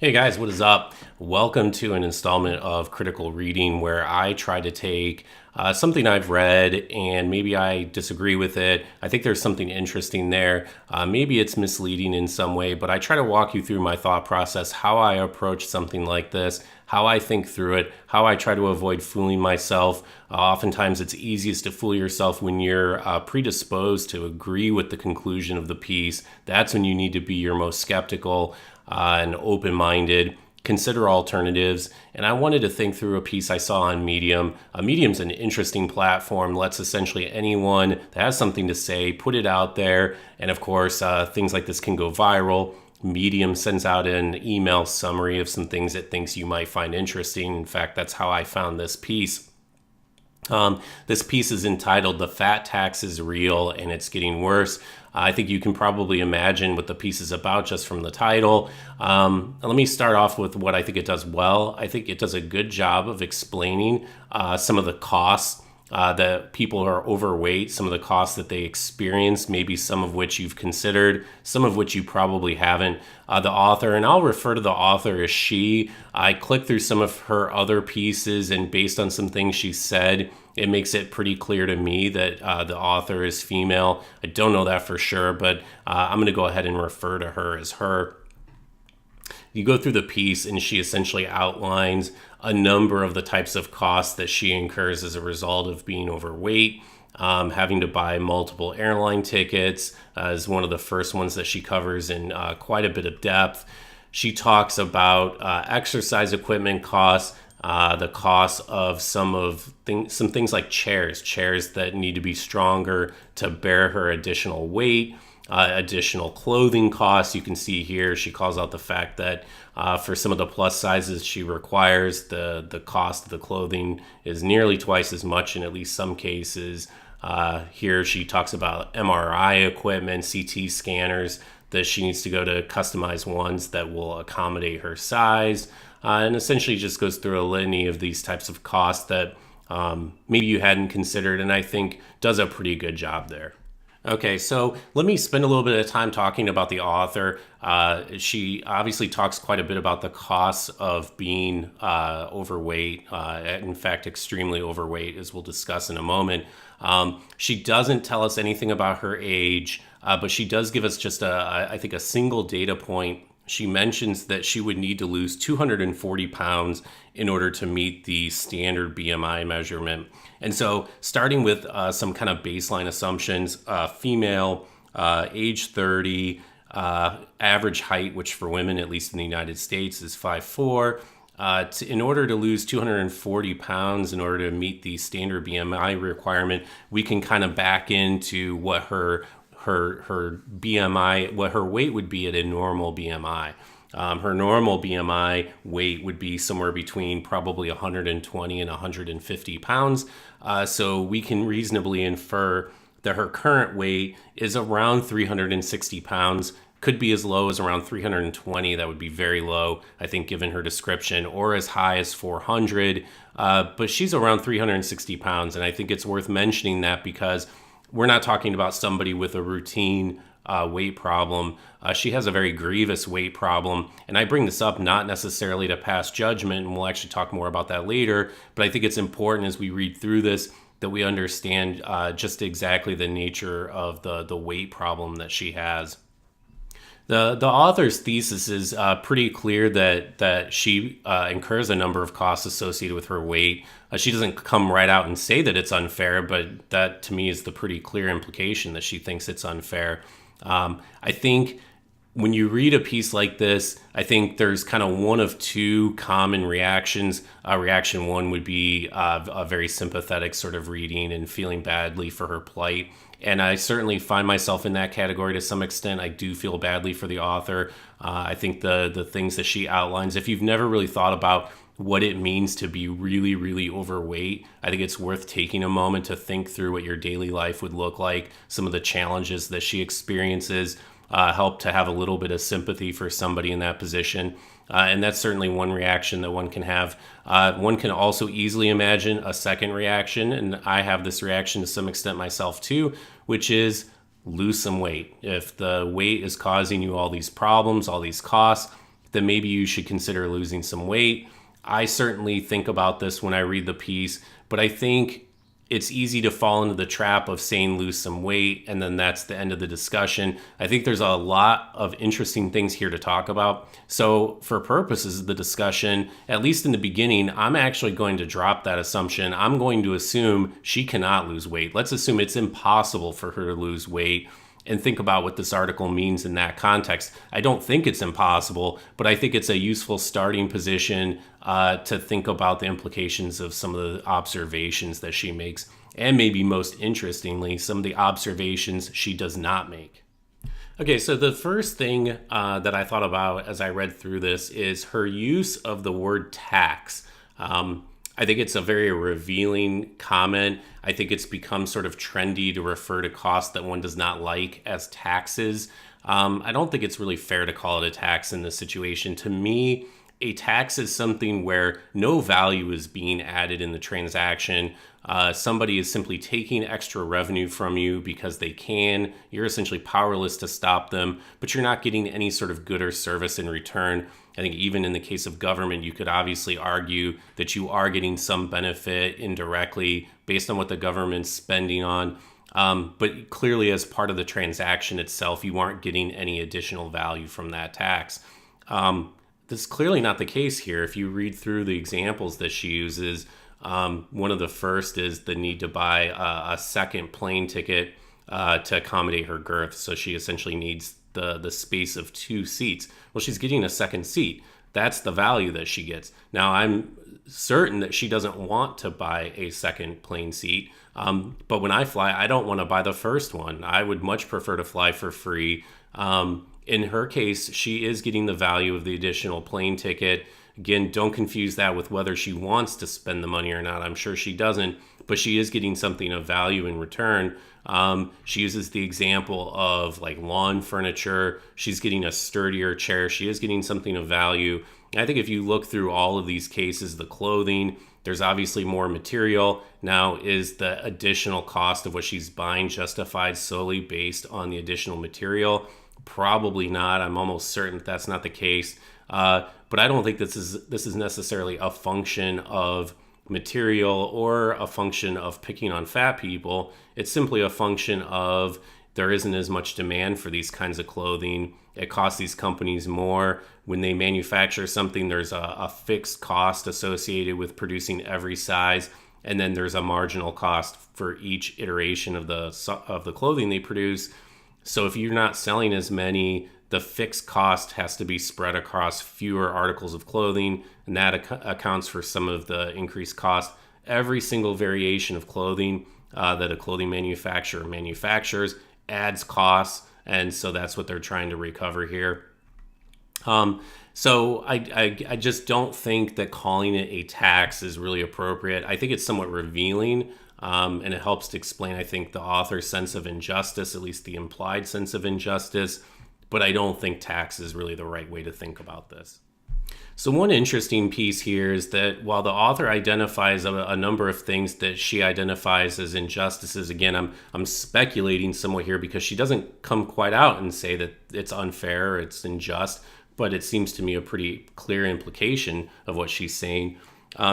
Hey guys, what is up? Welcome to an installment of Critical Reading where I try to take something I've read and maybe I disagree with it. I think there's something interesting there. Maybe it's misleading in some way, but I try to walk you through my thought process, how I approach something like this, how I think through it, how I try to avoid fooling myself. Oftentimes, it's easiest to fool yourself when you're predisposed to agree with the conclusion of the piece. That's when you need to be your most skeptical and open-minded, consider alternatives. And I wanted to think through a piece I saw on Medium. Medium's an interesting platform, lets essentially anyone that has something to say put it out there. And of course, things like this can go viral. Medium sends out an email summary of some things it thinks you might find interesting. In fact, that's how I found this piece. This piece is entitled "The Fat Tax is Real and It's Getting Worse." I think you can probably imagine what the piece is about just from the title. Let me start off with what I think it does well. I think it does a good job of explaining some of the costs that people who are overweight, some of the costs that they experience, maybe some of which you've considered, some of which you probably haven't. The author, and I'll refer to the author as she. I clicked through some of her other pieces, and based on some things she said, it makes it pretty clear to me that the author is female. I don't know that for sure, but I'm going to go ahead and refer to her as her. You go through the piece and she essentially outlines a number of the types of costs that she incurs as a result of being overweight. Having to buy multiple airline tickets is one of the first ones that she covers in quite a bit of depth. She talks about exercise equipment costs, the cost of some things like chairs that need to be stronger to bear her additional weight. Additional clothing costs. You can see here she calls out the fact that for some of the plus sizes she requires, the cost of the clothing is nearly twice as much in at least some cases. Here she talks about MRI equipment, CT scanners, that she needs to go to customize ones that will accommodate her size, and essentially just goes through a litany of these types of costs that maybe you hadn't considered, and I think does a pretty good job there. Okay, so let me spend a little bit of time talking about the author. She obviously talks quite a bit about the costs of being overweight, in fact, extremely overweight, as we'll discuss in a moment. She doesn't tell us anything about her age, but she does give us just, I think, a single data point. She mentions that she would need to lose 240 pounds in order to meet the standard BMI measurement. And so starting with some kind of baseline assumptions, female, age 30, average height, which for women, at least in the United States, is 5'4". In order to lose 240 pounds, in order to meet the standard BMI requirement, we can kind of back into what her BMI, what her weight would be at a normal BMI. Her normal BMI weight would be somewhere between probably 120 and 150 pounds. So we can reasonably infer that her current weight is around 360 pounds. Could be as low as around 320. That would be very low, I think, given her description, or as high as 400. But she's around 360 pounds. And I think it's worth mentioning that because we're not talking about somebody with a routine weight problem. She has a very grievous weight problem. And I bring this up not necessarily to pass judgment, and we'll actually talk more about that later. But I think it's important as we read through this that we understand just exactly the nature of the weight problem that she has. The author's thesis is pretty clear that she incurs a number of costs associated with her weight. She doesn't come right out and say that it's unfair, but that to me is the pretty clear implication that she thinks it's unfair. I think when you read a piece like this, I think there's kind of one of two common reactions. Reaction one would be a very sympathetic sort of reading and feeling badly for her plight. And I certainly find myself in that category to some extent. I do feel badly for the author. I think the things that she outlines, if you've never really thought about what it means to be really, really overweight, I think it's worth taking a moment to think through what your daily life would look like, some of the challenges that she experiences, help to have a little bit of sympathy for somebody in that position. And that's certainly one reaction that one can have. One can also easily imagine a second reaction, and I have this reaction to some extent myself too, which is lose some weight. If the weight is causing you all these problems, all these costs, then maybe you should consider losing some weight. I certainly think about this when I read the piece, but I think it's easy to fall into the trap of saying lose some weight and then that's the end of the discussion. I think there's a lot of interesting things here to talk about. So for purposes of the discussion, at least in the beginning, I'm actually going to drop that assumption. I'm going to assume she cannot lose weight. Let's assume it's impossible for her to lose weight and think about what this article means in that context. I don't think it's impossible, but I think it's a useful starting position to think about the implications of some of the observations that she makes, and maybe most interestingly, some of the observations she does not make. Okay, so the first thing that I thought about as I read through this is her use of the word tax. I think it's a very revealing comment. I think it's become sort of trendy to refer to costs that one does not like as taxes. I don't think it's really fair to call it a tax in this situation. To me, a tax is something where no value is being added in the transaction. Somebody is simply taking extra revenue from you because they can. You're essentially powerless to stop them, but you're not getting any sort of good or service in return. I think even in the case of government, you could obviously argue that you are getting some benefit indirectly based on what the government's spending on. But clearly, as part of the transaction itself, you aren't getting any additional value from that tax. This is clearly not the case here. If you read through the examples that she uses, one of the first is the need to buy a second plane ticket to accommodate her girth. So she essentially needs the space of 2 seats. Well, she's getting a second seat. That's the value that she gets. Now, I'm certain that she doesn't want to buy a second plane seat. But when I fly, I don't want to buy the first one. I would much prefer to fly for free. In her case, she is getting the value of the additional plane ticket. Again, don't confuse that with whether she wants to spend the money or not. I'm sure she doesn't, but she is getting something of value in return. She uses the example of like lawn furniture. She's getting a sturdier chair. She is getting something of value. I think if you look through all of these cases, the clothing, there's obviously more material. Now, is the additional cost of what she's buying justified solely based on the additional material? Probably not. I'm almost certain that's not the case. But I don't think this is necessarily a function of material or a function of picking on fat people. It's simply a function of there isn't as much demand for these kinds of clothing. It costs these companies more. When they manufacture something, there's a fixed cost associated with producing every size, and then there's a marginal cost for each iteration of the clothing they produce. So if you're not selling as many, the fixed cost has to be spread across fewer articles of clothing, and that accounts for some of the increased cost. Every single variation of clothing that a clothing manufacturer manufactures adds costs, and so that's what they're trying to recover here. So I just don't think that calling it a tax is really appropriate. I think it's somewhat revealing, and it helps to explain, I think, the author's sense of injustice, at least the implied sense of injustice. But I don't think tax is really the right way to think about this. So one interesting piece here is that while the author identifies a number of things that she identifies as injustices, again, I'm speculating somewhat here because she doesn't come quite out and say that it's unfair or it's unjust, but it seems to me a pretty clear implication of what she's saying.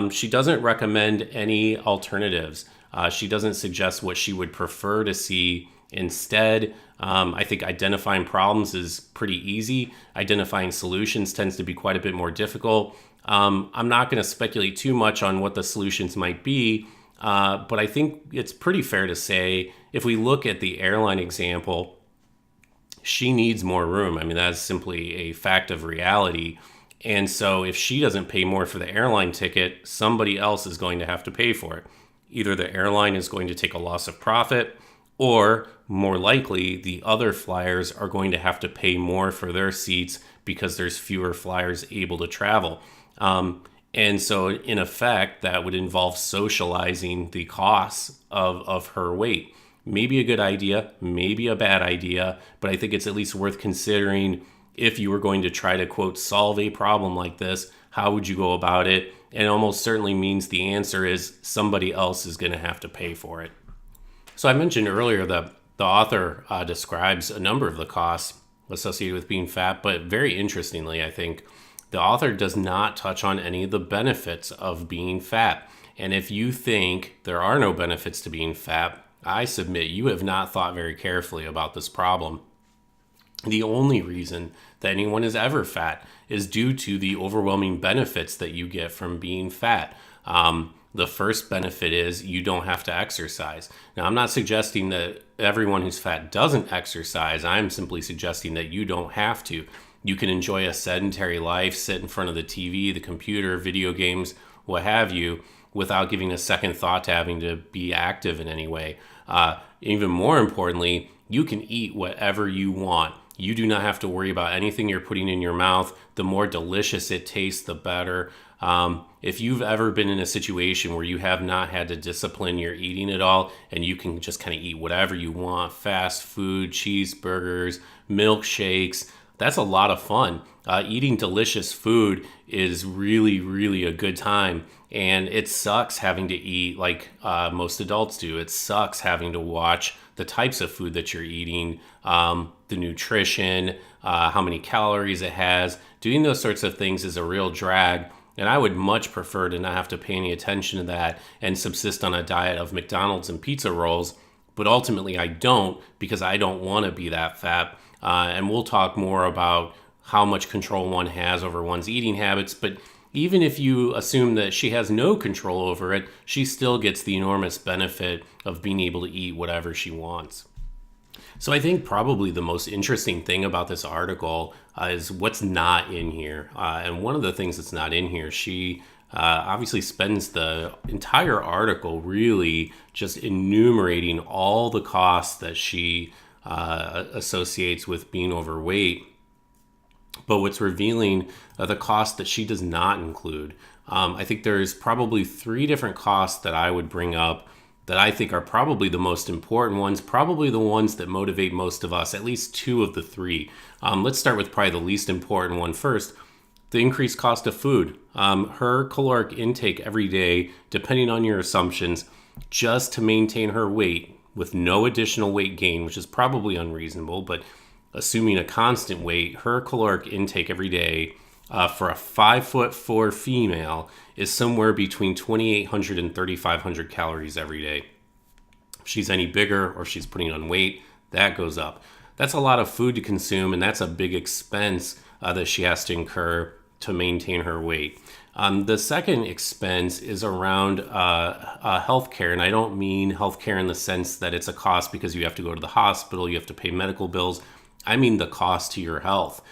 She doesn't recommend any alternatives. She doesn't suggest what she would prefer to see instead. I think identifying problems is pretty easy. Identifying solutions tends to be quite a bit more difficult. I'm not going to speculate too much on what the solutions might be, but I think it's pretty fair to say if we look at the airline example, she needs more room. I mean, that's simply a fact of reality. And so if she doesn't pay more for the airline ticket, somebody else is going to have to pay for it. Either the airline is going to take a loss of profit, or more likely, the other flyers are going to have to pay more for their seats because there's fewer flyers able to travel. And so in effect, that would involve socializing the costs of her weight. Maybe a good idea, maybe a bad idea, but I think it's at least worth considering if you were going to try to, quote, solve a problem like this, how would you go about it? And it almost certainly means the answer is somebody else is going to have to pay for it. So I mentioned earlier that the author describes a number of the costs associated with being fat, but very interestingly, I think, the author does not touch on any of the benefits of being fat. And if you think there are no benefits to being fat, I submit you have not thought very carefully about this problem. The only reason that anyone is ever fat is due to the overwhelming benefits that you get from being fat. The first benefit is you don't have to exercise. Now, I'm not suggesting that everyone who's fat doesn't exercise. I'm simply suggesting that you don't have to. You can enjoy a sedentary life, sit in front of the TV, the computer, video games, what have you, without giving a second thought to having to be active in any way. Even more importantly, you can eat whatever you want. You do not have to worry about anything you're putting in your mouth. The more delicious it tastes, the better. If you've ever been in a situation where you have not had to discipline your eating at all, and you can just kind of eat whatever you want, fast food, cheeseburgers, milkshakes, that's a lot of fun. Eating delicious food is really, really a good time. And it sucks having to eat like most adults do. It sucks having to watch the types of food that you're eating, the nutrition, how many calories it has. Doing those sorts of things is a real drag. And I would much prefer to not have to pay any attention to that and subsist on a diet of McDonald's and pizza rolls. But ultimately, I don't, because I don't want to be that fat. And we'll talk more about how much control one has over one's eating habits. But even if you assume that she has no control over it, she still gets the enormous benefit of being able to eat whatever she wants. So I think probably the most interesting thing about this article is what's not in here. And one of the things that's not in here, she obviously spends the entire article really just enumerating all the costs that she associates with being overweight. But what's revealing the cost that she does not include. I think there's probably 3 different costs that I would bring up that I think are probably the most important ones, probably the ones that motivate most of us, at least 2 of the 3. Let's start with probably the least important one first, the increased cost of food. Her caloric intake every day, depending on your assumptions, just to maintain her weight with no additional weight gain, which is probably unreasonable, but assuming a constant weight, her caloric intake every day for a 5'4" female is somewhere between 2,800 and 3,500 calories every day. If she's any bigger or she's putting on weight, that goes up. That's a lot of food to consume, and that's a big expense that she has to incur to maintain her weight. The second expense is around healthcare, and I don't mean healthcare in the sense that it's a cost because you have to go to the hospital, you have to pay medical bills. I mean the cost to your health.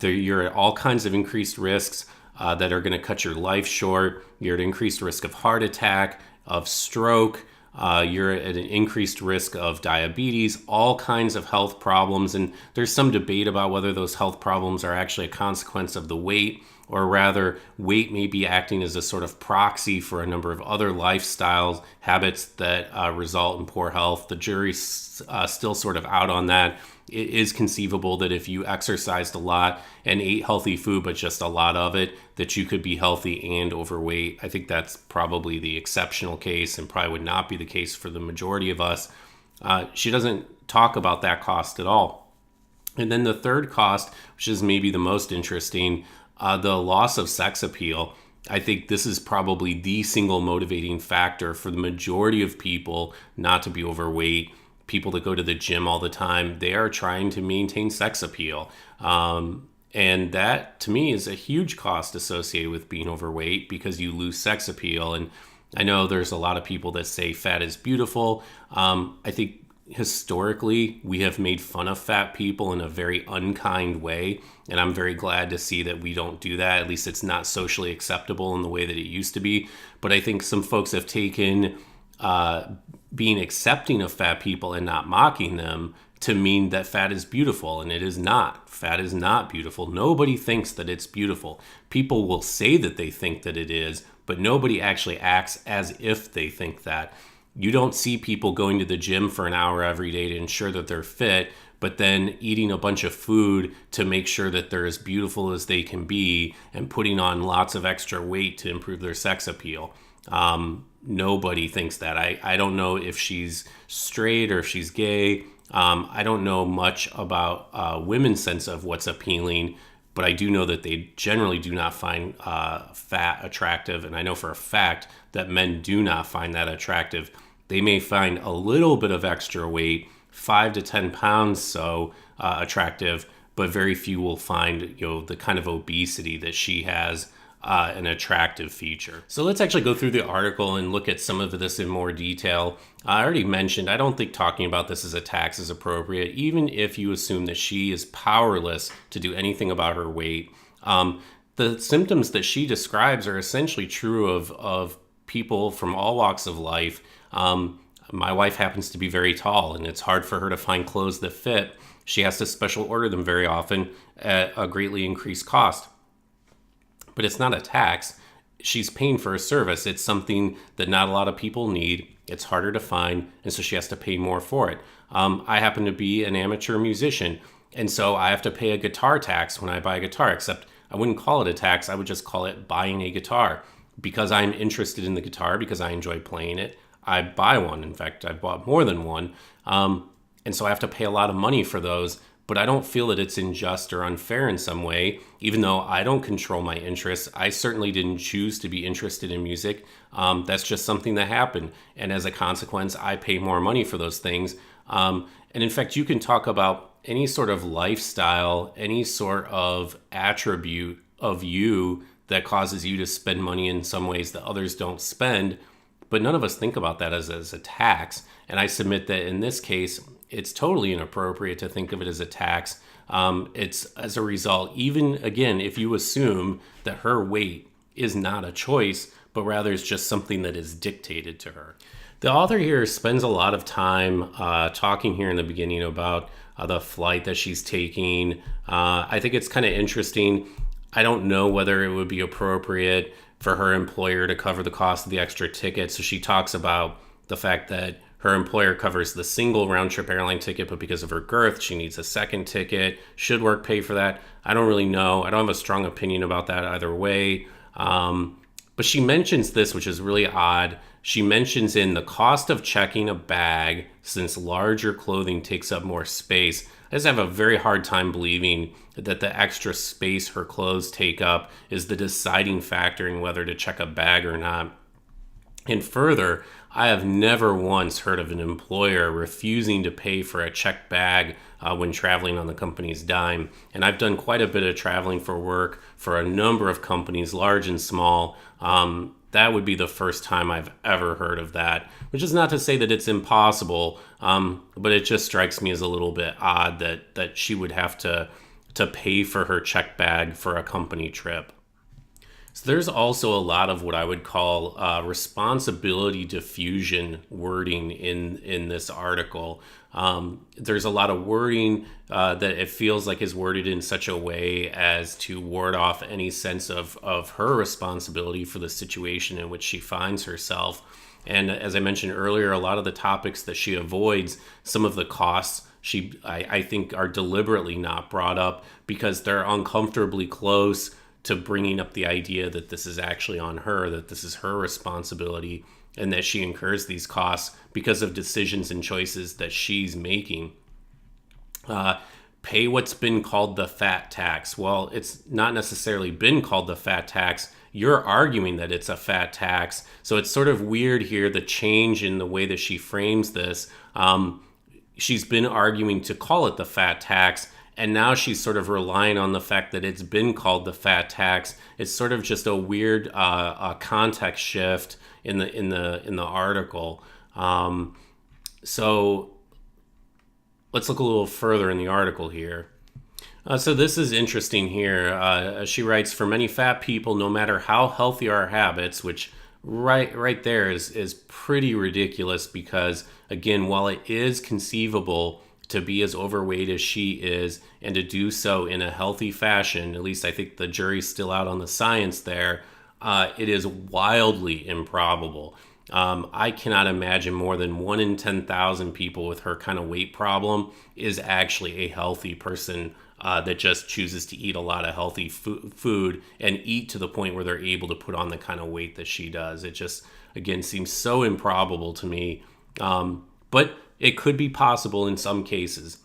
You're at all kinds of increased risks that are going to cut your life short. You're at increased risk of heart attack, of stroke. You're at an increased risk of diabetes, all kinds of health problems. And there's some debate about whether those health problems are actually a consequence of the weight, or rather weight may be acting as a sort of proxy for a number of other lifestyle habits that result in poor health. The jury's still sort of out on that. It is conceivable that if you exercised a lot and ate healthy food, but just a lot of it, that you could be healthy and overweight. I think that's probably the exceptional case and probably would not be the case for the majority of us. She doesn't talk about that cost at all. And then the third cost, which is maybe the most interesting, the loss of sex appeal. I think this is probably the single motivating factor for the majority of people not to be overweight. People that go to the gym all the time, they are trying to maintain sex appeal. And that, to me, is a huge cost associated with being overweight because you lose sex appeal. And I know there's a lot of people that say fat is beautiful. I think historically, we have made fun of fat people in a very unkind way. And I'm very glad to see that we don't do that. At least it's not socially acceptable in the way that it used to be. But I think some folks have taken being accepting of fat people and not mocking them to mean that fat is beautiful, and it is not. Fat is not beautiful. Nobody thinks that it's beautiful. People will say that they think that it is, but nobody actually acts as if they think that. You don't see people going to the gym for an hour every day to ensure that they're fit, but then eating a bunch of food to make sure that they're as beautiful as they can be and putting on lots of extra weight to improve their sex appeal. Nobody thinks that. I don't know if she's straight or if she's gay. I don't know much about women's sense of what's appealing, but I do know that they generally do not find fat attractive. And I know for a fact that men do not find that attractive. They may find a little bit of extra weight, 5 to 10 pounds attractive, but very few will find, the kind of obesity that she has an attractive feature. So let's actually go through the article and look at some of this in more detail. I already mentioned, I don't think talking about this as a tax is appropriate, even if you assume that she is powerless to do anything about her weight. The symptoms that she describes are essentially true of people from all walks of life. My wife happens to be very tall, and it's hard for her to find clothes that fit. She has to special order them very often at a greatly increased cost. But it's not a tax. She's paying for a service. It's something that not a lot of people need. It's harder to find, and so she has to pay more for it. I happen to be an amateur musician, and so I have to pay a guitar tax when I buy a guitar, except I wouldn't call it a tax. I would just call it buying a guitar. Because I'm interested in the guitar, because I enjoy playing it, I buy one. In fact, I've bought more than one. And so I have to pay a lot of money for those, but I don't feel that it's unjust or unfair in some way, even though I don't control my interests. I certainly didn't choose to be interested in music. That's just something that happened. And as a consequence, I pay more money for those things. And in fact, you can talk about any sort of lifestyle, any sort of attribute of you that causes you to spend money in some ways that others don't spend. But none of us think about that as a tax. And I submit that in this case, it's totally inappropriate to think of it as a tax. It's as a result, even again, if you assume that her weight is not a choice, but rather is just something that is dictated to her. The author here spends a lot of time talking here in the beginning about the flight that she's taking. I think it's kind of interesting. I don't know whether it would be appropriate for her employer to cover the cost of the extra ticket. So she talks about the fact that her employer covers the single round-trip airline ticket, but because of her girth, she needs a second ticket. Should work pay for that? I don't really know. I don't have a strong opinion about that either way. But she mentions this, which is really odd. She mentions in the cost of checking a bag, since larger clothing takes up more space. I just have a very hard time believing that the extra space her clothes take up is the deciding factor in whether to check a bag or not. And further, I have never once heard of an employer refusing to pay for a checked bag when traveling on the company's dime. And I've done quite a bit of traveling for work for a number of companies, large and small. That would be the first time I've ever heard of that, which is not to say that it's impossible, but it just strikes me as a little bit odd that she would have to pay for her check bag for a company trip. So there's also a lot of what I would call responsibility diffusion wording in this article. There's a lot of wording that it feels like is worded in such a way as to ward off any sense of her responsibility for the situation in which she finds herself. And as I mentioned earlier, a lot of the topics that she avoids, some of the costs, I think are deliberately not brought up because they're uncomfortably close to bringing up the idea that this is actually on her, that this is her responsibility, and that she incurs these costs because of decisions and choices that she's making. Pay what's been called the fat tax. Well, it's not necessarily been called the fat tax. You're arguing that it's a fat tax. So it's sort of weird here, the change in the way that she frames this. She's been arguing to call it the fat tax, and now she's sort of relying on the fact that it's been called the fat tax. It's sort of just a weird context shift in the article. So let's look a little further in the article here. So this is interesting here. She writes, for many fat people, no matter how healthy our habits, which right there is pretty ridiculous because, again, while it is conceivable to be as overweight as she is and to do so in a healthy fashion, at least I think the jury's still out on the science there, it is wildly improbable. I cannot imagine more than 1 in 10,000 people with her kind of weight problem is actually a healthy person that just chooses to eat a lot of healthy food and eat to the point where they're able to put on the kind of weight that she does. It just, again, seems so improbable to me. But it could be possible in some cases.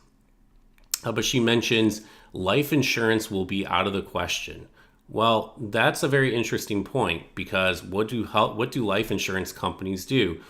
But she mentions life insurance will be out of the question. Well, that's a very interesting point because what do life insurance companies do?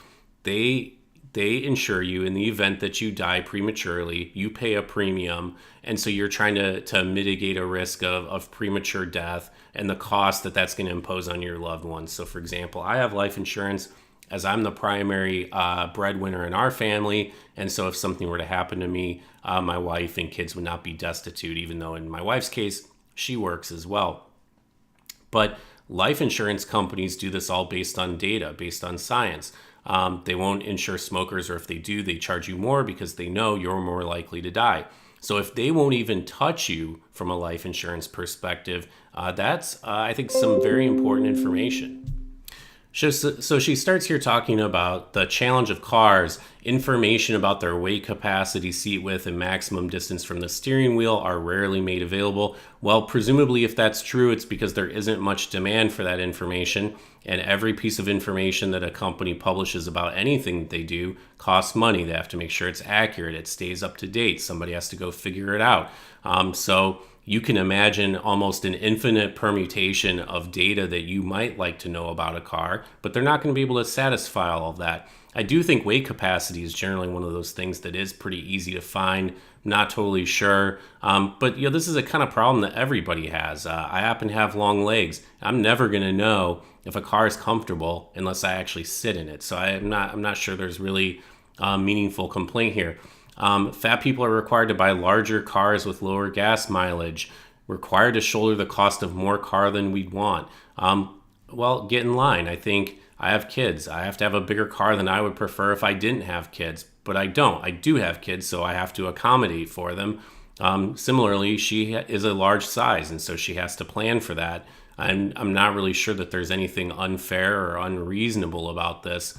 They they insure you in the event that you die prematurely. You pay a premium, and so you're trying to mitigate a risk of premature death and the cost that that's going to impose on your loved ones. So, for example, I have life insurance as I'm the primary breadwinner in our family, and so if something were to happen to me, my wife and kids would not be destitute, even though in my wife's case, she works as well. But life insurance companies do this all based on data, based on science. They won't insure smokers, or if they do, they charge you more because they know you're more likely to die. So if they won't even touch you from a life insurance perspective, that's, I think, some very important information. So she starts here talking about the challenge of cars. Information about their weight capacity, seat width, and maximum distance from the steering wheel are rarely made available. Well, presumably, if that's true, it's because there isn't much demand for that information. And every piece of information that a company publishes about anything that they do costs money. They have to make sure it's accurate, it stays up to date. Somebody has to go figure it out. So you can imagine almost an infinite permutation of data that you might like to know about a car, but they're not going to be able to satisfy all of that. I do think weight capacity is generally one of those things that is pretty easy to find. Not totally sure, but this is a kind of problem that everybody has. I happen to have long legs. I'm never going to know if a car is comfortable unless I actually sit in it. So I'm not sure there's really a meaningful complaint here. Fat people are required to buy larger cars with lower gas mileage, required to shoulder the cost of more car than we'd want. Well, get in line. I think I have kids. I have to have a bigger car than I would prefer if I didn't have kids, but I don't. I do have kids, so I have to accommodate for them. Similarly, she is a large size, and so she has to plan for that. I'm not really sure that there's anything unfair or unreasonable about this.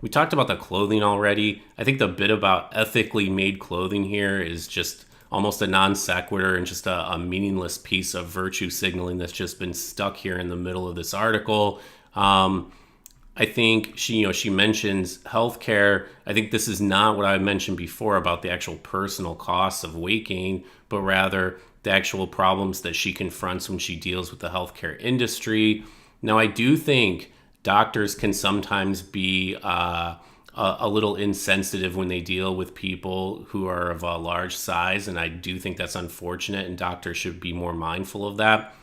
We talked about the clothing already. I think the bit about ethically made clothing here is just almost a non sequitur and just a meaningless piece of virtue signaling that's just been stuck here in the middle of this article. I think she mentions healthcare. I think this is not what I mentioned before about the actual personal costs of weight gain, but rather the actual problems that she confronts when she deals with the healthcare industry. Now, I do think doctors can sometimes be a little insensitive when they deal with people who are of a large size, and I do think that's unfortunate, and doctors should be more mindful of that.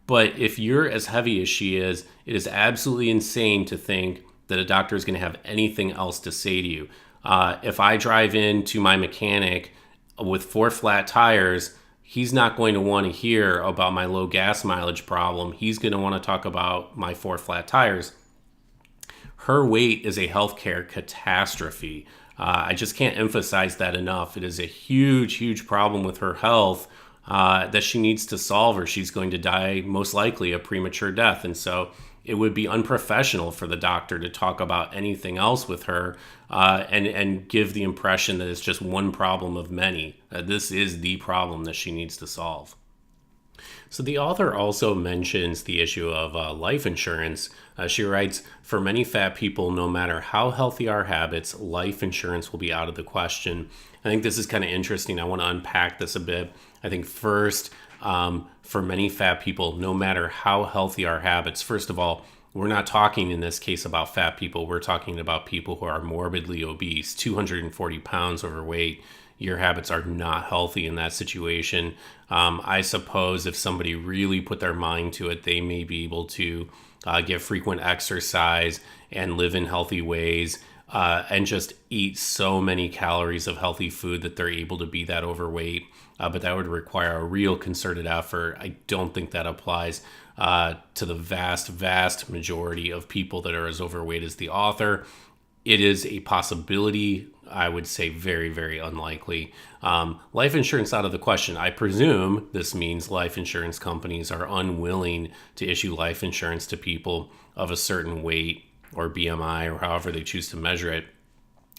But if you're as heavy as she is, it is absolutely insane to think that a doctor is going to have anything else to say to you. If I drive into my mechanic with 4 flat tires, he's not going to want to hear about my low gas mileage problem. He's going to want to talk about my 4 flat tires. Her weight is a healthcare catastrophe. I just can't emphasize that enough. It is a huge, huge problem with her health that she needs to solve, or she's going to die most likely a premature death. And so it would be unprofessional for the doctor to talk about anything else with her and give the impression that it's just one problem of many. This is the problem that she needs to solve. So the author also mentions the issue of life insurance. She writes, for many fat people, no matter how healthy our habits, life insurance will be out of the question. I think this is kind of interesting. I want to unpack this a bit. I think first, for many fat people, no matter how healthy our habits, first of all, we're not talking in this case about fat people. We're talking about people who are morbidly obese, 240 pounds overweight. Your habits are not healthy in that situation. I suppose if somebody really put their mind to it, they may be able to get frequent exercise and live in healthy ways and just eat so many calories of healthy food that they're able to be that overweight. But that would require a real concerted effort. I don't think that applies to the vast, vast majority of people that are as overweight as the author. It is a possibility. I would say very, very unlikely. Life insurance out of the question. I presume this means life insurance companies are unwilling to issue life insurance to people of a certain weight or BMI or however they choose to measure it.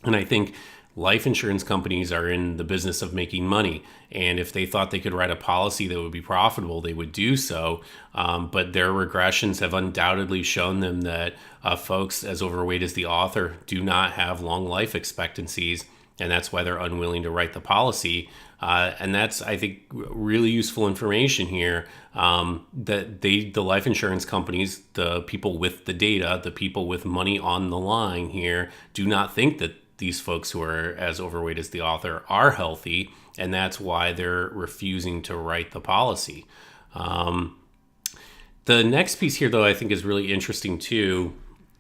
And I think life insurance companies are in the business of making money. And if they thought they could write a policy that would be profitable, they would do so. But their regressions have undoubtedly shown them that folks as overweight as the author do not have long life expectancies. and that's why they're unwilling to write the policy. And that's, I think, really useful information here. That the life insurance companies, the people with the data, the people with money on the line here, do not think that these folks who are as overweight as the author are healthy, and that's why they're refusing to write the policy. The next piece here, though, I think is really interesting too,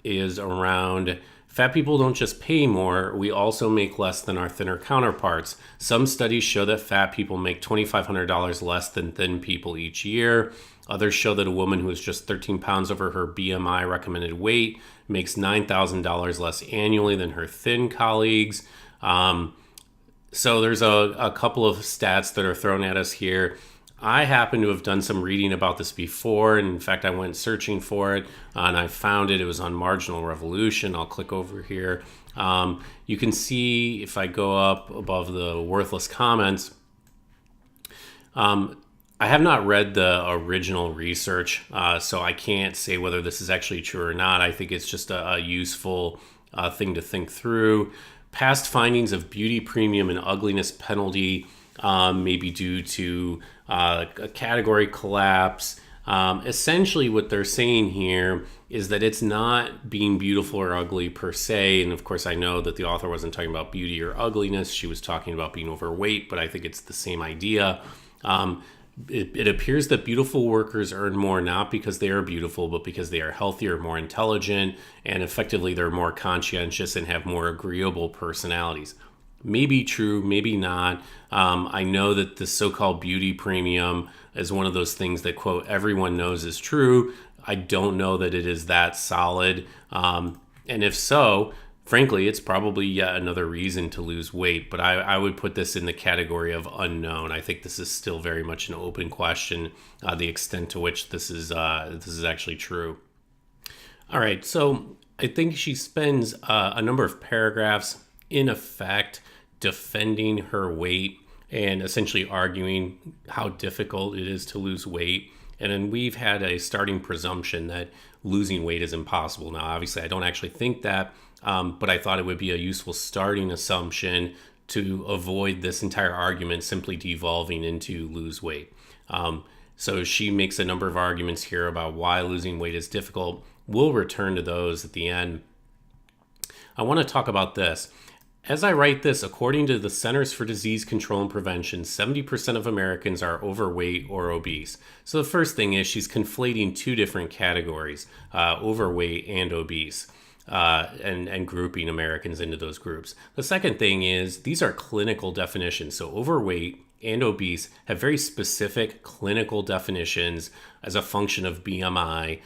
is around fat people don't just pay more, we also make less than our thinner counterparts. Some studies show that fat people make $2,500 less than thin people each year. Others show that a woman who is just 13 pounds over her BMI recommended weight makes $9,000 less annually than her thin colleagues. So there's a couple of stats that are thrown at us here. I happen to have done some reading about this before, and in fact, I went searching for it, and I found it. It was on Marginal Revolution. I'll click over here. You can see, if I go up above the worthless comments, I have not read the original research, so I can't say whether this is actually true or not. I think it's just a useful thing to think through. Past findings of beauty premium and ugliness penalty may be due to a category collapse. Essentially, what they're saying here is that it's not being beautiful or ugly per se. And of course, I know that the author wasn't talking about beauty or ugliness. She was talking about being overweight, but I think it's the same idea. It appears that beautiful workers earn more not because they are beautiful, but because they are healthier, more intelligent, and effectively they're more conscientious and have more agreeable personalities. Maybe true, maybe not. I know that the so-called beauty premium is one of those things that, quote, everyone knows is true. I don't know that it is that solid. And if so, frankly, it's probably yet another reason to lose weight, but I would put this in the category of unknown. I think this is still very much an open question, the extent to which this is actually true. All right, so I think she spends a number of paragraphs, in effect, defending her weight and essentially arguing how difficult it is to lose weight. And then we've had a starting presumption that losing weight is impossible. Now, obviously, I don't actually think that. But I thought it would be a useful starting assumption to avoid this entire argument simply devolving into lose weight. So she makes a number of arguments here about why losing weight is difficult. We'll return to those at the end. I want to talk about this. As I write this, according to the Centers for Disease Control and Prevention, 70% of Americans are overweight or obese. So the first thing is she's conflating two different categories, overweight and obese. And grouping Americans into those groups. The second thing is these are clinical definitions. So overweight and obese have very specific clinical definitions as a function of BMI.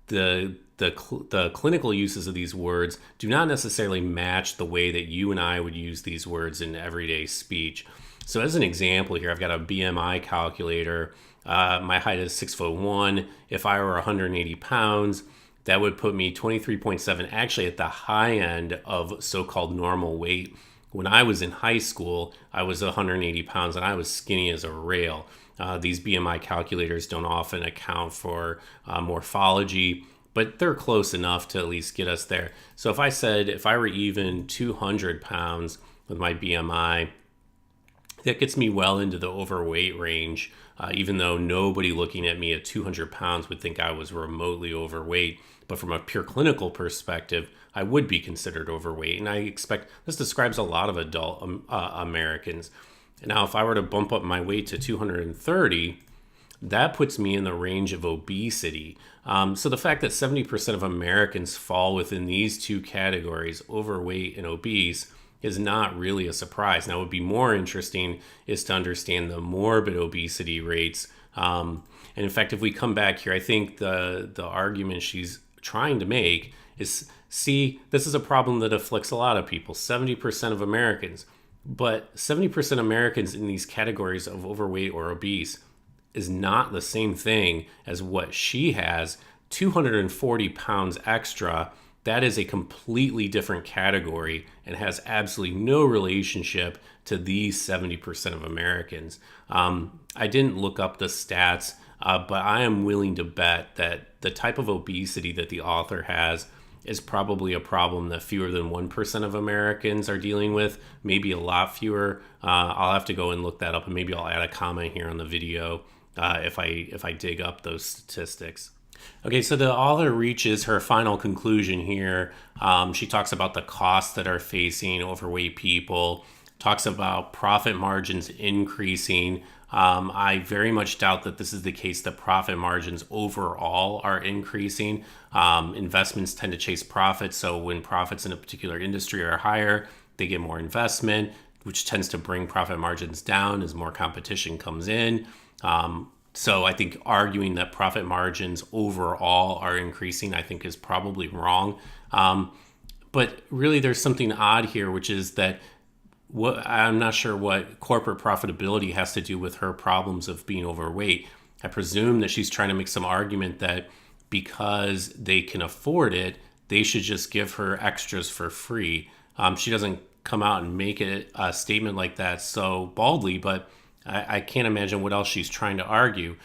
The clinical uses of these words do not necessarily match the way that you and I would use these words in everyday speech. So as an example here, I've got a BMI calculator. My height is 6'1". If I were 180 pounds, that would put me 23.7, actually at the high end of so-called normal weight. When I was in high school, I was 180 pounds and I was skinny as a rail. These BMI calculators don't often account for morphology, but they're close enough to at least get us there. So if I said, if I were even 200 pounds with my BMI, that gets me well into the overweight range, even though nobody looking at me at 200 pounds would think I was remotely overweight. But from a pure clinical perspective, I would be considered overweight. And I expect this describes a lot of adult Americans. Now, if I were to bump up my weight to 230, that puts me in the range of obesity. So the fact that 70% of Americans fall within these two categories, overweight and obese, is not really a surprise. Now, what would be more interesting is to understand the morbid obesity rates. And in fact, if we come back here, I think the argument she's trying to make is, see, this is a problem that afflicts a lot of people, 70% of Americans. But 70% Americans in these categories of overweight or obese is not the same thing as what she has, 240 pounds extra. That is a completely different category and has absolutely no relationship to these 70% of Americans. I didn't look up the stats, but I am willing to bet that the type of obesity that the author has is probably a problem that fewer than 1% of Americans are dealing with, maybe a lot fewer. I'll have to go and look that up, and maybe I'll add a comment here on the video if I dig up those statistics. Okay, so the author reaches her final conclusion here. She talks about the costs that are facing overweight people, talks about profit margins increasing. I very much doubt that this is the case, that profit margins overall are increasing. Investments tend to chase profits, so when profits in a particular industry are higher, they get more investment, which tends to bring profit margins down as more competition comes in. So I think arguing that profit margins overall are increasing, I think, is probably wrong. But really, there's something odd here, which is that I'm not sure what corporate profitability has to do with her problems of being overweight. I presume that she's trying to make some argument that because they can afford it, they should just give her extras for free. She doesn't come out and make a statement like that so baldly, but I can't imagine what else she's trying to argue.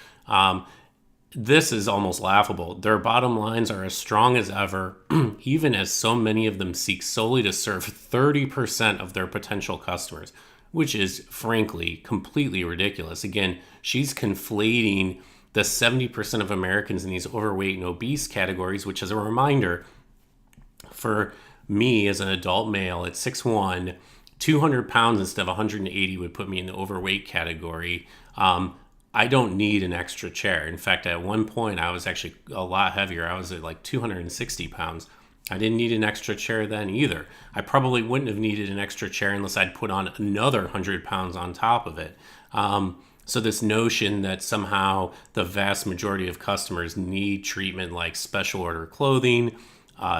This is almost laughable. Their bottom lines are as strong as ever, even as so many of them seek solely to serve 30% of their potential customers, which is frankly completely ridiculous. Again, she's conflating the 70% of Americans in these overweight and obese categories, which, as a reminder, for me as an adult male at 6'1", 200 pounds instead of 180 would put me in the overweight category. I don't need an extra chair. In fact, at one point, I was actually a lot heavier. I was at like 260 pounds. I didn't need an extra chair then either. I probably wouldn't have needed an extra chair unless I'd put on another 100 pounds on top of it. So this notion that somehow the vast majority of customers need treatment like special order clothing,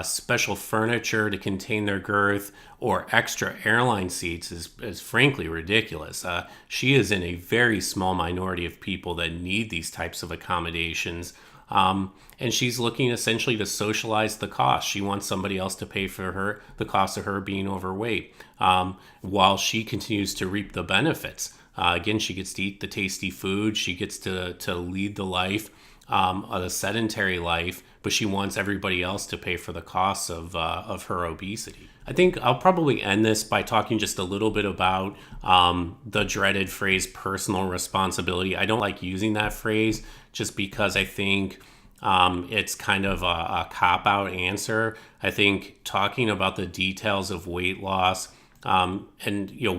special furniture to contain their girth, or extra airline seats is frankly ridiculous. She is in a very small minority of people that need these types of accommodations. And she's looking essentially to socialize the cost. She wants somebody else to pay for the cost of her being overweight, while she continues to reap the benefits. Again, she gets to eat the tasty food. She gets to lead the life, a sedentary life, but she wants everybody else to pay for the costs of her obesity. I think I'll probably end this by talking just a little bit about the dreaded phrase personal responsibility. I don't like using that phrase just because I think it's kind of a cop-out answer. I think talking about the details of weight loss and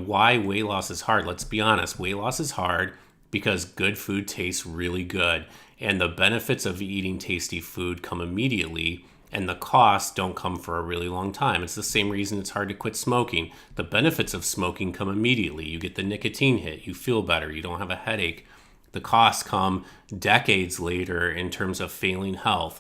why weight loss is hard. Let's be honest, weight loss is hard because good food tastes really good. And the benefits of eating tasty food come immediately, and the costs don't come for a really long time. It's the same reason it's hard to quit smoking. The benefits of smoking come immediately. You get the nicotine hit, you feel better, you don't have a headache. The costs come decades later in terms of failing health.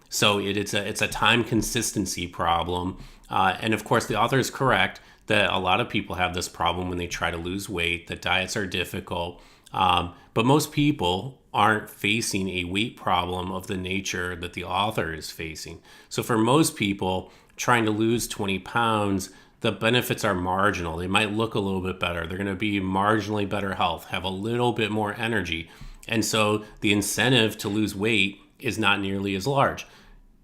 So it's a time consistency problem. And of course, the author is correct that a lot of people have this problem when they try to lose weight, that diets are difficult. But most people aren't facing a weight problem of the nature that the author is facing. So for most people, trying to lose 20 pounds, the benefits are marginal. They might look a little bit better. They're going to be marginally better health, have a little bit more energy. And so the incentive to lose weight is not nearly as large.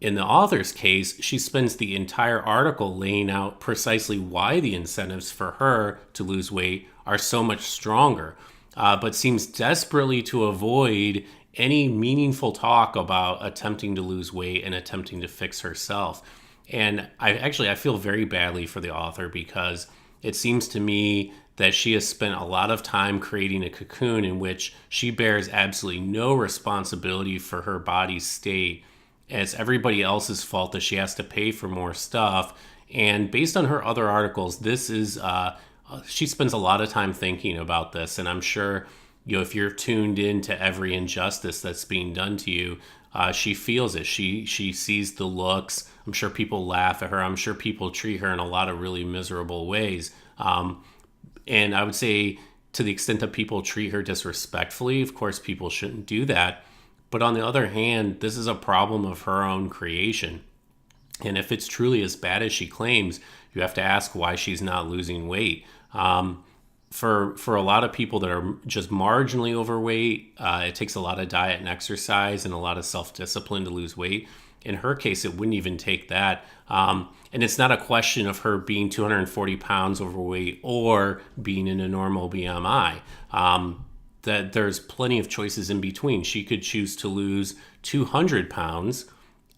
In the author's case, she spends the entire article laying out precisely why the incentives for her to lose weight are so much stronger. But seems desperately to avoid any meaningful talk about attempting to lose weight and attempting to fix herself. And I feel very badly for the author, because it seems to me that she has spent a lot of time creating a cocoon in which she bears absolutely no responsibility for her body's state. It's everybody else's fault that she has to pay for more stuff. And based on her other articles, this is she spends a lot of time thinking about this, and I'm sure if you're tuned in to every injustice that's being done to you, she feels it. She sees the looks. I'm sure people laugh at her. I'm sure people treat her in a lot of really miserable ways. And I would say, to the extent that people treat her disrespectfully, of course people shouldn't do that. But on the other hand, this is a problem of her own creation. And if it's truly as bad as she claims, you have to ask why she's not losing weight. For a lot of people that are just marginally overweight, it takes a lot of diet and exercise and a lot of self-discipline to lose weight. In her case, it wouldn't even take that. And it's not a question of her being 240 pounds overweight or being in a normal BMI. That there's plenty of choices in between. She could choose to lose 200 pounds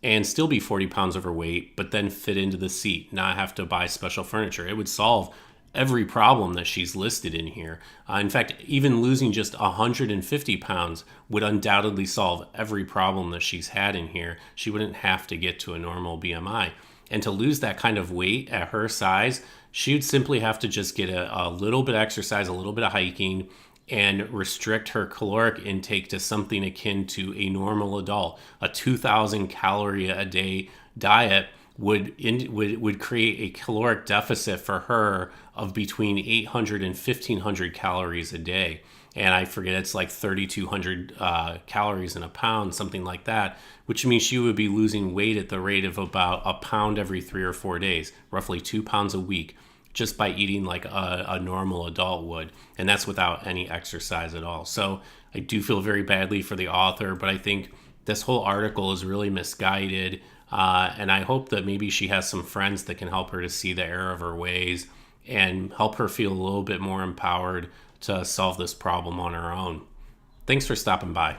and still be 40 pounds overweight, but then fit into the seat, not have to buy special furniture. It would solve every problem that she's listed in here. In fact, even losing just 150 pounds would undoubtedly solve every problem that she's had in here. She wouldn't have to get to a normal BMI. And to lose that kind of weight at her size, she would simply have to just get a little bit of exercise, a little bit of hiking, and restrict her caloric intake to something akin to a normal adult. A 2,000 calorie a day diet would create a caloric deficit for her of between 800 and 1,500 calories a day. And I forget, it's like 3,200 calories in a pound, something like that, which means she would be losing weight at the rate of about a pound every 3 or 4 days, roughly 2 pounds a week, just by eating like a normal adult would. And that's without any exercise at all. So I do feel very badly for the author, but I think this whole article is really misguided. And I hope that maybe she has some friends that can help her to see the error of her ways and help her feel a little bit more empowered to solve this problem on her own. Thanks for stopping by.